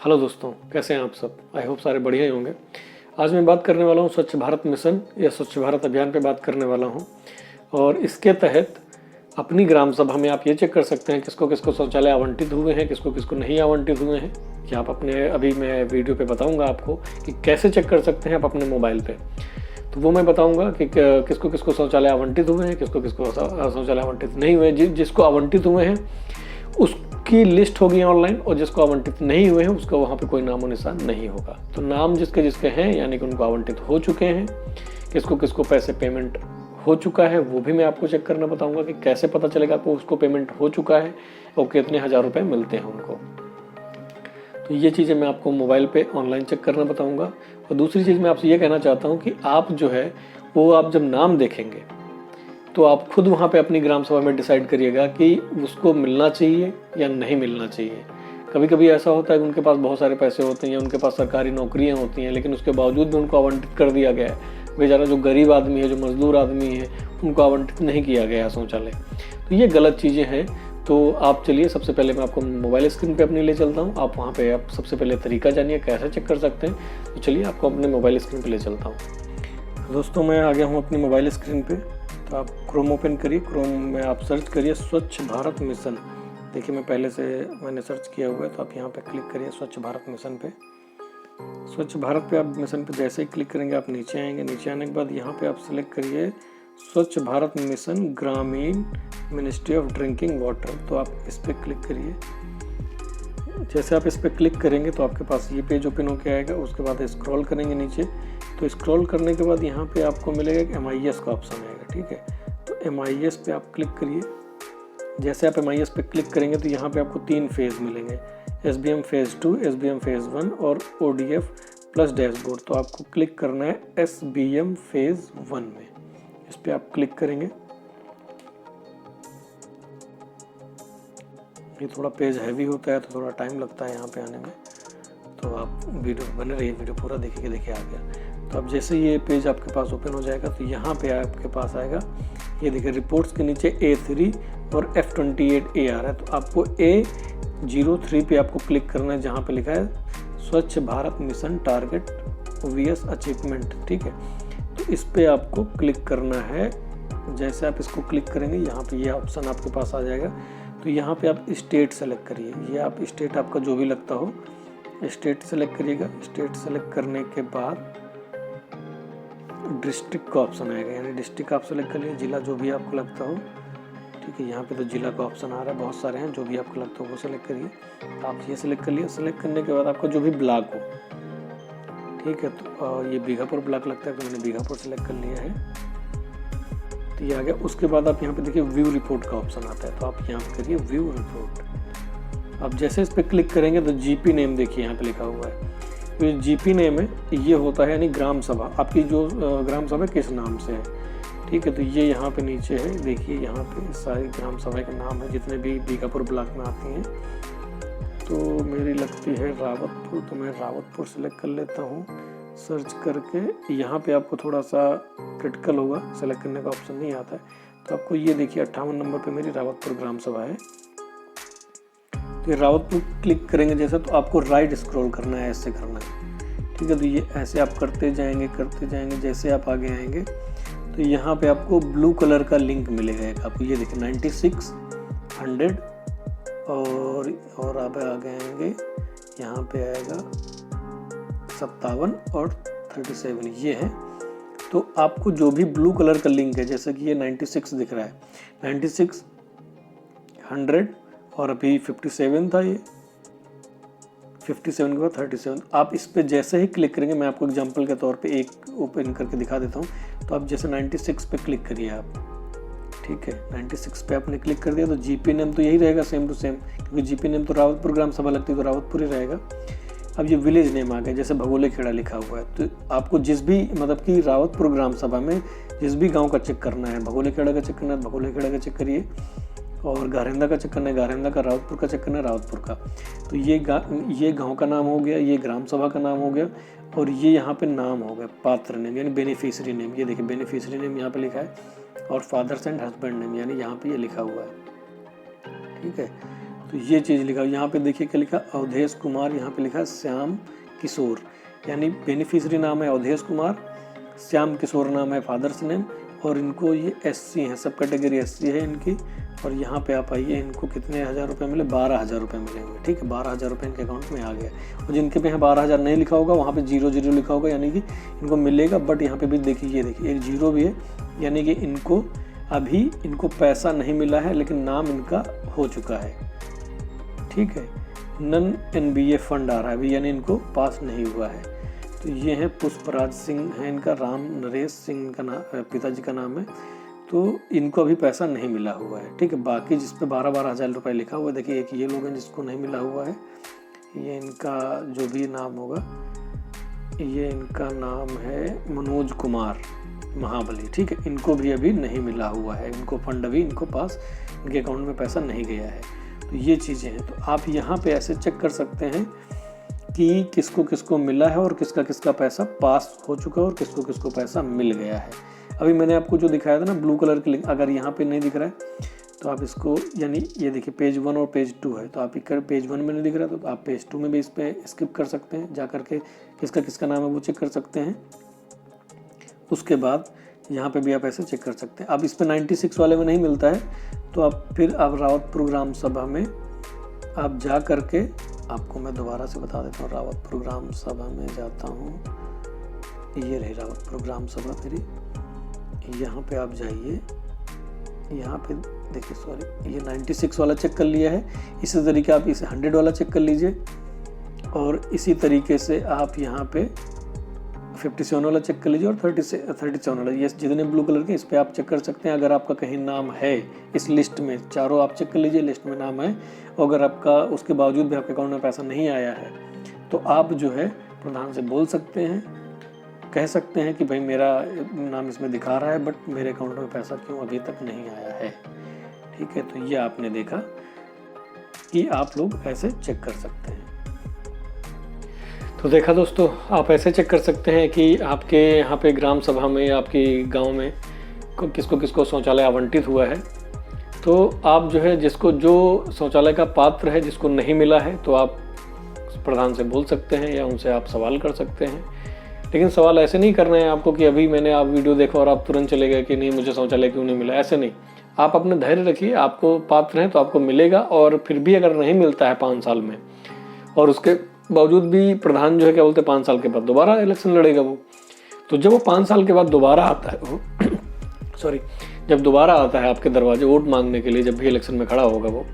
Hello दोस्तों, कैसे हैं आप सब। आई होप सारे बढ़िया ही होंगे। आज मैं बात करने वाला हूं स्वच्छ भारत मिशन या स्वच्छ भारत अभियान पे बात करने वाला हूं। और इसके तहत अपनी ग्राम सभा में आप ये चेक कर सकते हैं किसको किसको शौचालय आवंटित हुए हैं, किसको किसको नहीं आवंटित हुए हैं। कि आप अपने अभी मैं वीडियो पे बताऊंगा आपको कि कैसे चेक कर सकते हैं आप अपने मोबाइल पे। तो वो मैं बताऊंगा कि किसको किसको शौचालय आवंटित हुए हैं, किसको किसको शौचालय आवंटित नहीं हुए। जिसको आवंटित हुए हैं उसकी लिस्ट होगी ऑनलाइन, और जिसको आवंटित नहीं हुए हैं उसका वहाँ पे कोई नामो निशान नहीं होगा। तो नाम जिसके जिसके हैं यानी कि उनको आवंटित हो चुके हैं, किसको किसको पैसे पेमेंट हो चुका है वो भी मैं आपको चेक करना बताऊंगा कि कैसे पता चलेगा आपको उसको पेमेंट हो चुका है और कितने हज़ार रुपये मिलते हैं उनको। तो ये चीज़ें मैं आपको मोबाइल पे ऑनलाइन चेक करना बताऊंगा। और दूसरी चीज़ मैं आपसे ये कहना चाहता हूँ कि आप जो है वो आप जब नाम देखेंगे तो आप खुद वहाँ पे अपनी ग्राम सभा में डिसाइड करिएगा कि उसको मिलना चाहिए या नहीं मिलना चाहिए। कभी कभी ऐसा होता है कि उनके पास बहुत सारे पैसे होते हैं या उनके पास सरकारी नौकरियाँ होती हैं, लेकिन उसके बावजूद भी उनको आवंटित कर दिया गया है। बेचारा जो गरीब आदमी है, जो मजदूर आदमी है, उनको आवंटित नहीं किया गया है शौचालय। तो ये गलत चीज़ें हैं। तो आप चलिए, सबसे पहले मैं आपको मोबाइल स्क्रीन पे अपनी ले चलता हूँ। आप वहाँ पे आप सबसे पहले तरीका जानिए कैसे चेक कर सकते हैं। तो चलिए आपको अपने मोबाइल स्क्रीन पे ले चलता हूँ। दोस्तों, मैं आ गया हूँ अपनी मोबाइल स्क्रीन पे। तो आप क्रोम ओपन करिए, क्रोम में आप सर्च करिए स्वच्छ भारत मिशन। देखिए मैंने सर्च किया हुआ है, तो आप यहाँ पे क्लिक करिए स्वच्छ भारत मिशन पे। स्वच्छ भारत पे आप मिशन पे जैसे ही क्लिक करेंगे आप नीचे आएंगे। नीचे आने के बाद यहाँ पे आप सिलेक्ट करिए स्वच्छ भारत मिशन ग्रामीण मिनिस्ट्री ऑफ ड्रिंकिंग वाटर। तो आप इस पर क्लिक करिए। जैसे आप इस पर क्लिक करेंगे तो आपके पास ये पेज ओपन होकर आएगा। उसके बाद स्क्रॉल करेंगे नीचे, तो स्क्रॉल करने के बाद यहाँ पे आपको मिलेगा एक MIS का ऑप्शन आएगा, ठीक है। तो MIS पे आप क्लिक करिए। जैसे आप MIS पे क्लिक करेंगे तो यहाँ पे आपको 3 फेज़ मिलेंगे, SBM फेज़ 2, SBM फेज़ 1 और ODF प्लस डैशबोर्ड। तो आपको क्लिक करना है SBM फेज़ 1 में। इस पर आप क्लिक करेंगे। ये थोड़ा पेज हैवी होता है तो थोड़ा टाइम लगता है यहाँ पे आने में, तो आप वीडियो बने रहिए, वीडियो पूरा देखिए। देखिए आ गया। तो अब जैसे ये पेज आपके पास ओपन हो जाएगा तो यहाँ पे आपके पास आएगा, ये देखिए रिपोर्ट्स के नीचे A3 और F28A आ रहा है। तो आपको A03 पे आपको क्लिक करना है, जहाँ पे लिखा है स्वच्छ Bharat mission target OVS achievement, ठीक है। तो इस पर आपको क्लिक करना है। जैसे आप इसको क्लिक करेंगे यहाँ पे ये ऑप्शन आपके पास आ जाएगा। तो यहाँ पे आप स्टेट सेलेक्ट करिए। ये आप स्टेट आपका जो भी लगता हो स्टेट सेलेक्ट करिएगा। स्टेट सेलेक्ट करने के बाद डिस्ट्रिक्ट का ऑप्शन आएगा, यानी डिस्ट्रिक्ट आप सेलेक्ट कर लिए, जिला जो भी आपको लगता हो, ठीक है। यहाँ पे तो जिला का ऑप्शन आ रहा है, बहुत सारे हैं, जो भी आपको लगता हो वो सेलेक्ट करिए। तो आप ये सेलेक्ट कर लिए। सेलेक्ट करने के बाद आपका जो भी ब्लॉक हो, ठीक है। तो ये बीघापुर ब्लॉक लगता है, तो मैंने बीघापुर सेलेक्ट कर लिया है। तो ये आ गया। उसके बाद आप यहाँ पे देखिए व्यू रिपोर्ट का ऑप्शन आता है, तो आप यहाँ पे करिए व्यू रिपोर्ट। अब जैसे इस पर क्लिक करेंगे तो GP नेम देखिए यहाँ पे लिखा हुआ है। तो ये GP नेम है, ये होता है यानी ग्राम सभा, आपकी जो ग्राम सभा किस नाम से है, ठीक है। तो ये यहाँ पे नीचे है, देखिए यहाँ पे सारी ग्राम सभा के नाम है जितने भी बीघापुर ब्लॉक में आती हैं। तो मेरी लगती है रावतपुर, तो मैं रावतपुर सेलेक्ट कर लेता हूँ सर्च करके। यहाँ पे आपको थोड़ा सा क्रिटिकल होगा, सेलेक्ट करने का ऑप्शन नहीं आता है। तो आपको ये देखिए 58 नंबर पे मेरी रावतपुर ग्राम सभा है। तो ये रावतपुर क्लिक करेंगे जैसे, तो आपको राइट स्क्रॉल करना है, ऐसे करना है, ठीक है। तो ये ऐसे आप करते जाएंगे। जैसे आप आगे आएंगे तो यहाँ पे आपको ब्लू कलर का लिंक मिलेगा एक आपको, ये देखिए 96, 100 और आप आगे आएंगे यहाँ पे आएगा 57 और 37, ये है। तो आपको जो भी ब्लू कलर का लिंक है, जैसे कि ये 96 दिख रहा है, 96, 100 और अभी 57 था, ये 57 के बाद 37। आप इस पे जैसे ही क्लिक करेंगे, मैं आपको एग्जांपल के तौर पे एक ओपन करके दिखा देता हूँ। तो आप जैसे 96 पे क्लिक करिए आप, ठीक है। 96 पे आपने क्लिक कर दिया तो GP नेम तो यही रहेगा सेम टू सेम, क्योंकि GP नेम तो रावतपुर ग्राम सभा लगती है तो रावतपुर ही रहेगा। अब ये विलेज नेम आ गया, जैसे भगोले खेड़ा लिखा हुआ है, तो आपको जिस भी मतलब कि रावतपुर ग्राम सभा में जिस भी गाँव का चेक करना है, भगोले खेड़ा का चेक करना है भगोले खेड़ा का चेक करिए, और गारेंदा का चेक करना है गारेंदा का, रावतपुर का चेक करना है रावतपुर का। तो ये गांव का नाम हो गया, ये ग्राम सभा का नाम हो गया, और ये यहाँ पे नाम हो गया पात्र नेम यानी बेनिफिशियरी नेम। ये देखिए बेनिफिशियरी नेम यहाँ पे लिखा है, और फादर्स एंड हस्बैंड नेम यानी यहाँ पे ये लिखा हुआ है, ठीक है। तो ये चीज़ लिखा। यहाँ पे देखिए क्या लिखा, अवधेश कुमार, यहाँ पे लिखा श्याम किशोर, यानी बेनिफिशियरी नाम है अवधेश कुमार, श्याम किशोर नाम है फादर्स नेम, और इनको ये SC हैं, सब कैटेगरी SC है इनकी। और यहाँ पे आप आइए, इनको कितने हज़ार रुपये मिले, 12,000 रुपये मिले हुए, ठीक है, 12,000 रुपये इनके अकाउंट में आ गया। और जिनके पे यहाँ 12,000 नहीं लिखा होगा वहाँ पे 0 लिखा होगा, यानी कि इनको मिलेगा, बट यहाँ पे भी देखिए, ये देखिए एक 0 भी है, यानी कि इनको अभी इनको पैसा नहीं मिला है, लेकिन नाम इनका हो चुका है, ठीक है। नन NBA फंड आ रहा है अभी, यानी इनको पास नहीं हुआ है। तो ये है पुष्पराज सिंह है इनका, राम नरेश सिंह का नाम पिताजी का नाम है, तो इनको अभी पैसा नहीं मिला हुआ है, ठीक है। बाकी जिस पे 12-12 हज़ार रुपये लिखा हुआ है, देखिए एक ये लोग हैं जिसको नहीं मिला हुआ है, ये इनका जो भी नाम होगा, ये इनका नाम है मनोज कुमार महाबली, ठीक है, इनको भी अभी नहीं मिला हुआ है, इनको फंड अभी इनको पास, इनके अकाउंट में पैसा नहीं गया है। तो ये चीज़ें हैं, तो आप यहाँ पे ऐसे चेक कर सकते हैं कि किसको किसको मिला है और किसका किसका पैसा पास हो चुका है और किसको किसको पैसा मिल गया है। अभी मैंने आपको जो दिखाया था ना ब्लू कलर की लिंक, अगर यहाँ पे नहीं दिख रहा है तो आप इसको, यानी ये देखिए पेज 1 और पेज 2 है, तो आप पेज 1 में नहीं दिख रहा तो आप पेज 2 में भी इस पर स्किप कर सकते हैं, जा करके किसका किसका नाम है वो चेक कर सकते हैं। उसके बाद यहाँ पे भी आप ऐसे चेक कर सकते हैं। अब इस पर 96 वाले में नहीं मिलता है, तो आप फिर आप रावतपुर ग्राम सभा में आप जा करके, आपको मैं दोबारा से बता देता हूँ, रावतपुर ग्राम सभा में जाता हूँ, ये रही रावतपुर ग्राम सभा मेरी, यहाँ पे आप जाइए, यहाँ पे देखिए, सॉरी ये 96 वाला चेक कर लिया है। इसी तरीके आप इसे 100 वाला चेक कर लीजिए, और इसी तरीके से आप यहाँ पे 57 वाला चेक कर लीजिए, और 37 वाला, ये जितने ब्लू कलर के इस पर आप चेक कर सकते हैं। अगर आपका कहीं नाम है इस लिस्ट में, चारों आप चेक कर लीजिए, लिस्ट में नाम है, और अगर आपका उसके बावजूद भी आपके अकाउंट में पैसा नहीं आया है, तो आप जो है प्रधान से बोल सकते हैं, कह सकते हैं कि भाई मेरा नाम इसमें दिखा रहा है, बट मेरे अकाउंट में पैसा क्यों अभी तक नहीं आया है, ठीक है। तो ये आपने देखा कि आप लोग ऐसे चेक कर सकते हैं। तो देखा दोस्तों, आप ऐसे चेक कर सकते हैं कि आपके यहाँ पे ग्राम सभा में, आपकी गांव में किसको किसको शौचालय आवंटित हुआ है। तो आप जो है, जिसको जो शौचालय का पात्र है, जिसको नहीं मिला है, तो आप प्रधान से बोल सकते हैं या उनसे आप सवाल कर सकते हैं। लेकिन सवाल ऐसे नहीं करना है आपको कि अभी मैंने आप वीडियो देखा और आप तुरंत चले गए कि नहीं मुझे शौचालय क्यों नहीं मिला, ऐसे नहीं। आप अपने धैर्य रखिए, आपको पात्र हैं तो आपको मिलेगा, और फिर भी अगर नहीं मिलता है 5 साल में, और उसके बावजूद भी प्रधान जो है क्या बोलते हैं 5 साल के बाद दोबारा इलेक्शन लड़ेगा वो, तो जब वो 5 साल के बाद दोबारा आता है वो सॉरी जब दोबारा आता है आपके दरवाजे वोट मांगने के लिए, जब भी इलेक्शन में खड़ा होगा वो,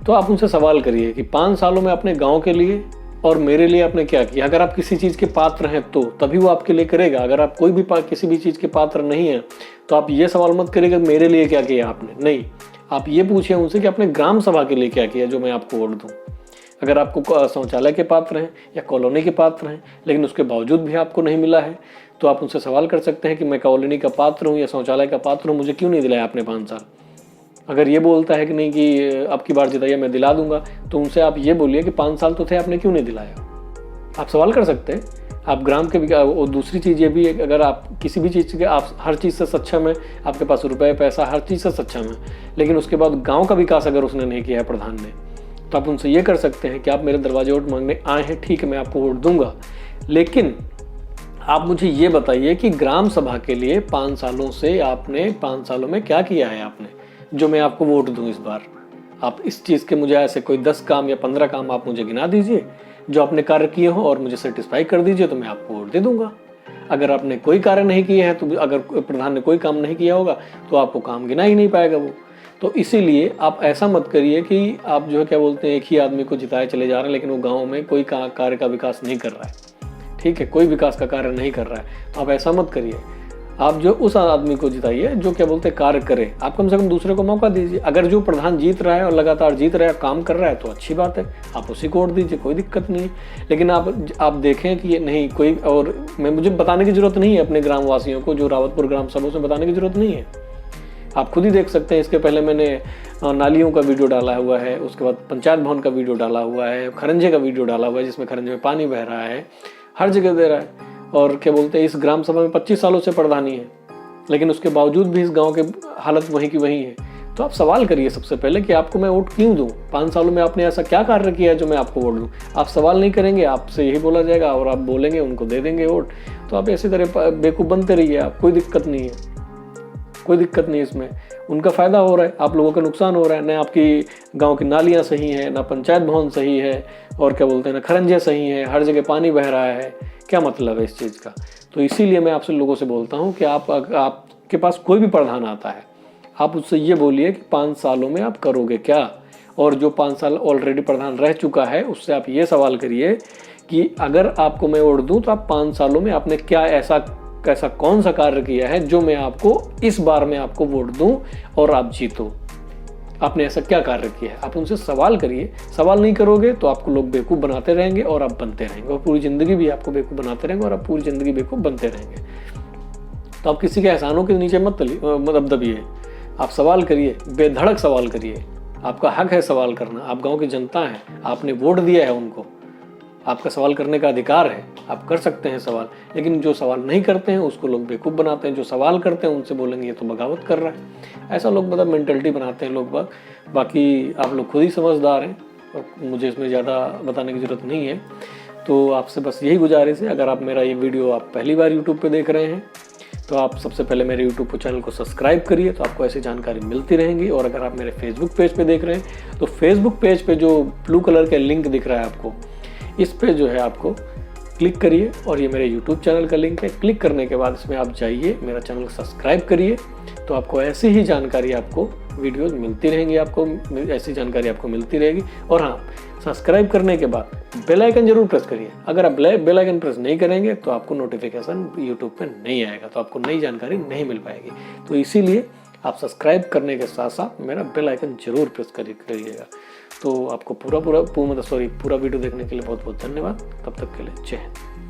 तो आप उनसे सवाल करिए कि 5 सालों में अपने गांव के लिए और मेरे लिए आपने क्या किया। अगर आप किसी चीज़ के पात्र हैं तो तभी वो आपके लिए करेगा। अगर आप कोई भी किसी भी चीज़ के पात्र नहीं है तो आप ये सवाल मत करिएगा मेरे लिए क्या किया आपने, नहीं, आप ये पूछिए उनसे कि अपने ग्राम सभा के लिए क्या किया जो मैं आपको वोट दूँ। अगर आपको शौचालय के पात्र हैं या कॉलोनी के पात्र हैं, लेकिन उसके बावजूद भी आपको नहीं मिला है, तो आप उनसे सवाल कर सकते हैं कि मैं कॉलोनी का पात्र हूँ या शौचालय का पात्र हूँ, मुझे क्यों नहीं दिलाया आपने 5 साल। अगर ये बोलता है कि नहीं कि अब की बार जिताइए मैं दिला दूंगा, तो उनसे आप ये बोलिए कि 5 साल तो थे आपने क्यों नहीं दिलाया। आप सवाल कर सकते हैं। आप ग्राम के, और दूसरी चीज़ ये भी है, अगर आप किसी भी चीज़ के, आप हर चीज़ से सक्षम है, आपके पास रुपए पैसा हर चीज़ से सक्षम है, लेकिन उसके बाद गाँव का विकास अगर उसने नहीं किया है प्रधान ने, तो आप उनसे ये कर सकते हैं कि आप मेरे दरवाजे वोट मांगने आए हैं, ठीक है मैं आपको वोट दूंगा, लेकिन आप मुझे ये बताइए कि ग्राम सभा के लिए 5 सालों से आपने 5 सालों में क्या किया है आपने, जो मैं आपको वोट दूं इस बार। आप इस चीज़ के मुझे ऐसे कोई 10 काम या 15 काम आप मुझे गिना दीजिए जो आपने कार्य किए हो और मुझे सेटिस्फाई कर दीजिए, तो मैं आपको वोट दे दूंगा। अगर आपने कोई कार्य नहीं किए हैं, तो अगर प्रधान ने कोई काम नहीं किया होगा तो आपको काम गिना ही नहीं पाएगा वो। तो इसीलिए आप ऐसा मत करिए कि आप जो है क्या बोलते हैं एक ही आदमी को जिताए चले जा रहे हैं, लेकिन वो गाँव में कोई कार्य का विकास नहीं कर रहा है, ठीक है, कोई विकास का कार्य नहीं कर रहा है। तो आप ऐसा मत करिए, आप जो उस आदमी को जिताइए जो क्या बोलते हैं कार्य करे। आप कम से कम दूसरे को मौका दीजिए। अगर जो प्रधान जीत रहा है और लगातार जीत रहा है, काम कर रहा है, तो अच्छी बात है, आप उसी को वोट दीजिए, कोई दिक्कत नहीं। लेकिन आप देखें कि ये नहीं कोई, और मुझे बताने की जरूरत नहीं है अपने ग्रामवासियों को, जो रावतपुर ग्राम सभा से बताने की जरूरत नहीं है, आप खुद ही देख सकते हैं। इसके पहले मैंने नालियों का वीडियो डाला हुआ है, उसके बाद पंचायत भवन का वीडियो डाला हुआ है, खरंजे का वीडियो डाला हुआ है जिसमें खरंजे में पानी बह रहा है, हर जगह दे रहा है। और क्या बोलते हैं इस ग्राम सभा में 25 सालों से प्रधानी है, लेकिन उसके बावजूद भी इस गांव के हालत वहीं की वहीं है। तो आप सवाल करिए सबसे पहले कि आपको मैं वोट क्यों दूं, 5 सालों में आपने ऐसा क्या कार्य किया है जो मैं आपको वोट दूं। आप सवाल नहीं करेंगे, आपसे यही बोला जाएगा और आप बोलेंगे उनको दे देंगे वोट। तो आप ऐसी तरह बेवकूफ़ बनते रहिए, आप कोई दिक्कत नहीं है, कोई दिक्कत नहीं इसमें। उनका फ़ायदा हो रहा है, आप लोगों का नुकसान हो रहा है। ना आपकी गांव की नालियां सही हैं, ना पंचायत भवन सही है, और क्या बोलते हैं ना खरंजे सही हैं, हर जगह पानी बह रहा है। क्या मतलब है इस चीज़ का। तो इसीलिए मैं आपसे लोगों से बोलता हूँ कि आपके पास कोई भी प्रधान आता है, आप उससे ये बोलिए कि 5 सालों में आप करोगे क्या। और जो 5 साल ऑलरेडी प्रधान रह चुका है उससे आप ये सवाल करिए कि अगर आपको मैं वोट दूं तो आप 5 सालों में आपने क्या ऐसा कौन सा कार्य किया है जो मैं आपको इस बार में आपको वोट दूं और आप जीतो। आपने ऐसा क्या कार्य किया है, आप उनसे सवाल करिए। सवाल नहीं करोगे तो आपको लोग बेवकूफ़ बनाते रहेंगे और आप बनते रहेंगे, और पूरी ज़िंदगी भी आपको बेवकूफ़ बनाते रहेंगे और आप पूरी ज़िंदगी बेवकूफ़ बनते रहेंगे। तो आप किसी के एहसानों के नीचे मत दबिए, आप सवाल करिए, बेधड़क सवाल करिए। आपका हक है सवाल करना, आप गांव की जनता हैं, आपने वोट दिया है उनको, आपका सवाल करने का अधिकार है, आप कर सकते हैं सवाल। लेकिन जो सवाल नहीं करते हैं उसको लोग बेवकूफ़ बनाते हैं, जो सवाल करते हैं उनसे बोलेंगे ये तो बगावत कर रहा है। ऐसा लोग मतलब मेंटलिटी बनाते हैं लोग बाकी आप लोग खुद ही समझदार हैं और मुझे इसमें ज़्यादा बताने की ज़रूरत नहीं है। तो आपसे बस यही गुजारिश है, अगर आप मेरा ये वीडियो आप पहली बार यूट्यूब पर देख रहे हैं तो आप सबसे पहले मेरे यूट्यूब चैनल को सब्सक्राइब करिए, तो आपको ऐसी जानकारी मिलती रहेंगी। और अगर आप मेरे फेसबुक पेज पे देख रहे हैं तो फेसबुक पेज पे जो ब्लू कलर का लिंक दिख रहा है आपको, इस पे जो है आपको क्लिक करिए और ये मेरे यूट्यूब चैनल का लिंक है। क्लिक करने के बाद इसमें आप जाइए, मेरा चैनल सब्सक्राइब करिए, तो आपको ऐसी ही जानकारी आपको वीडियोज़ मिलती रहेंगी, आपको ऐसी जानकारी आपको मिलती रहेगी। और हाँ, सब्सक्राइब करने के बाद बेल आइकन जरूर प्रेस करिए। अगर आप बेल आइकन प्रेस नहीं करेंगे तो आपको नोटिफिकेशन यूट्यूब पे नहीं आएगा, तो आपको नई जानकारी नहीं मिल पाएगी। तो इसीलिए आप सब्सक्राइब करने के साथ साथ मेरा बेल आइकन जरूर प्रेस करिएगा। तो आपको पूरा वीडियो देखने के लिए बहुत बहुत धन्यवाद। तब तक के लिए जय हिंद।